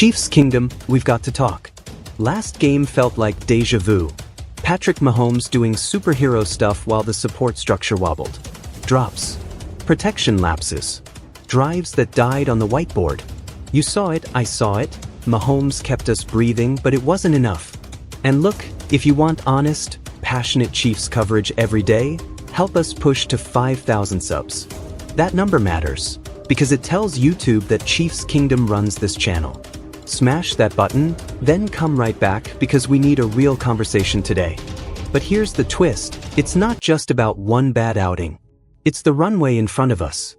Chiefs Kingdom, we've got to talk. Last game felt like deja vu. Patrick Mahomes doing superhero stuff while the support structure wobbled. Drops. Protection lapses. Drives that died on the whiteboard. You saw it, I saw it. Mahomes kept us breathing, but it wasn't enough. And look, if you want honest, passionate Chiefs coverage every day, help us push to 5,000 subs. That number matters, because it tells YouTube that Chiefs Kingdom runs this channel. Smash that button, then come right back because we need a real conversation today. But here's the twist, it's not just about one bad outing. It's the runway in front of us.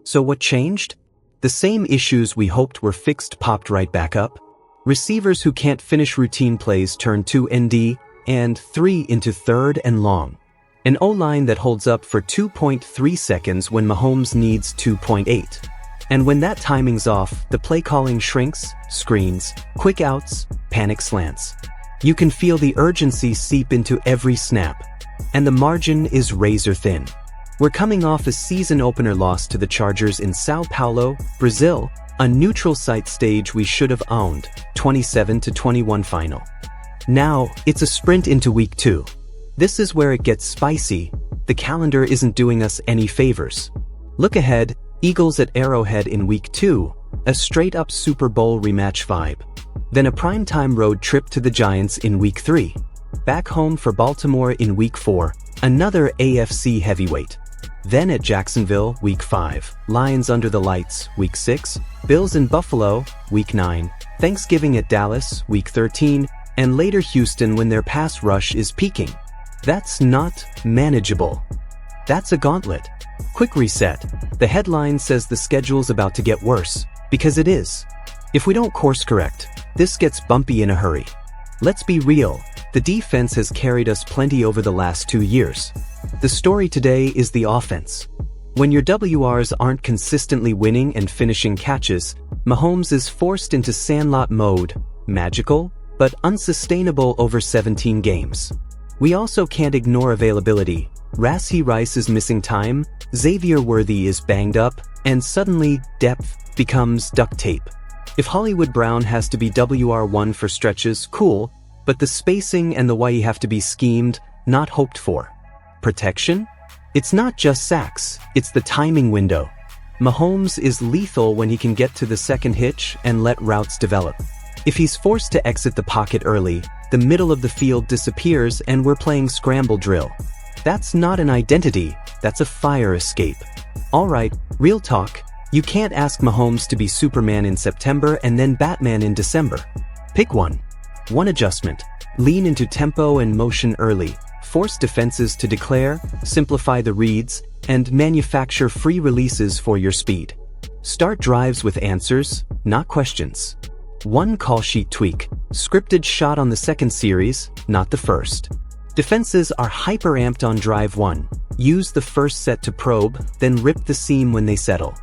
So what changed? The same issues we hoped were fixed popped right back up. Receivers who can't finish routine plays turn 2 ND and 3 into third and long. An O-line that holds up for 2.3 seconds when Mahomes needs 2.8. And when that timing's off, the play calling shrinks, screens, quick outs, panic slants. You can feel the urgency seep into every snap. And the margin is razor thin. We're coming off a season opener loss to the Chargers in Sao Paulo, Brazil, a neutral site stage we should have owned, 27-21 final. Now, it's a sprint into week 2. This is where it gets spicy. The calendar isn't doing us any favors. Look ahead, Eagles at Arrowhead in week 2, a straight-up Super Bowl rematch vibe. Then a primetime road trip to the Giants in week 3. Back home for Baltimore in week 4, another AFC heavyweight. Then at Jacksonville, week 5, Lions under the lights, week 6, Bills in Buffalo, week 9, Thanksgiving at Dallas, week 13, and later Houston when their pass rush is peaking. That's not manageable. That's a gauntlet. Quick reset. The headline says the schedule's about to get worse, because it is. If we don't course correct, this gets bumpy in a hurry. Let's be real, the defense has carried us plenty over the last 2 years. The story today is the offense. When your WRs aren't consistently winning and finishing catches, Mahomes is forced into sandlot mode, magical, but unsustainable over 17 games. We also can't ignore availability. Rashee Rice is missing time, Xavier Worthy is banged up, and suddenly, depth becomes duct tape. If Hollywood Brown has to be WR1 for stretches, cool, but the spacing and the why have to be schemed, not hoped for. Protection? It's not just sacks, it's the timing window. Mahomes is lethal when he can get to the second hitch and let routes develop. If he's forced to exit the pocket early, the middle of the field disappears and we're playing scramble drill. That's not an identity, that's a fire escape. Alright, real talk, you can't ask Mahomes to be Superman in September and then Batman in December. Pick one. One adjustment, lean into tempo and motion early, force defenses to declare, simplify the reads, and manufacture free releases for your speed. Start drives with answers, not questions. One call sheet tweak, scripted shot on the second series, not the first. Defenses are hyper-amped on drive 1. Use the first set to probe, then rip the seam when they settle.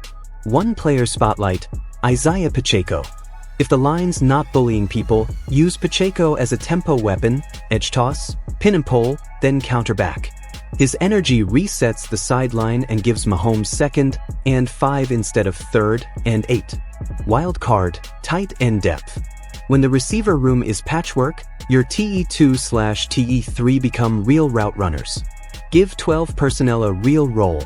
One player spotlight, Isaiah Pacheco. If the line's not bullying people, use Pacheco as a tempo weapon, edge toss, pin and pull, then counter back. His energy resets the sideline and gives Mahomes second and 5 instead of third and 8. Wild card, tight end depth. When the receiver room is patchwork, your TE2/TE3 become real route runners. Give 12 personnel a real role.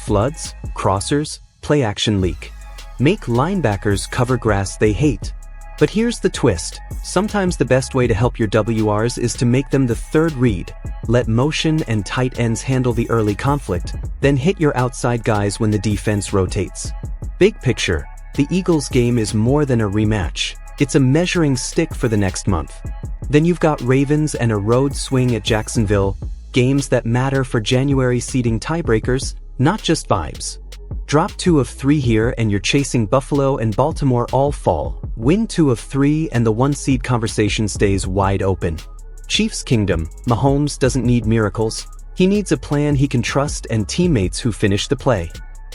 Floods, crossers, play action leak. Make linebackers cover grass they hate. But here's the twist. Sometimes the best way to help your WRs is to make them the third read. Let motion and tight ends handle the early conflict, then hit your outside guys when the defense rotates. Big picture, the Eagles game is more than a rematch. It's a measuring stick for the next month. Then you've got Ravens and a road swing at Jacksonville, games that matter for January seeding tiebreakers, not just vibes. Drop 2 of 3 here and you're chasing Buffalo and Baltimore all fall. Win 2 of 3 and the 1 seed conversation stays wide open. Chiefs Kingdom, Mahomes doesn't need miracles. He needs a plan he can trust and teammates who finish the play.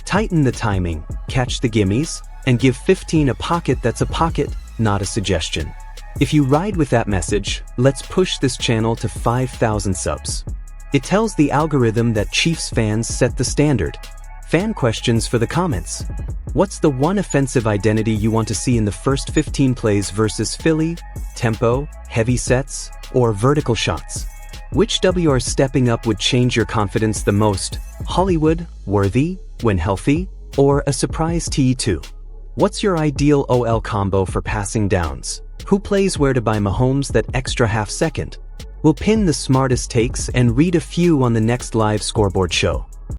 Tighten the timing, catch the gimmies, and give 15 a pocket that's a pocket, not a suggestion. If you ride with that message, let's push this channel to 5,000 subs. It tells the algorithm that Chiefs fans set the standard. Fan questions for the comments. What's the one offensive identity you want to see in the first 15 plays versus Philly? Tempo, heavy sets, or vertical shots? Which WR stepping up would change your confidence the most? Hollywood, worthy, when healthy, or a surprise TE2? What's your ideal OL combo for passing downs? Who plays where to buy Mahomes that extra half second? We'll pin the smartest takes and read a few on the next live scoreboard show.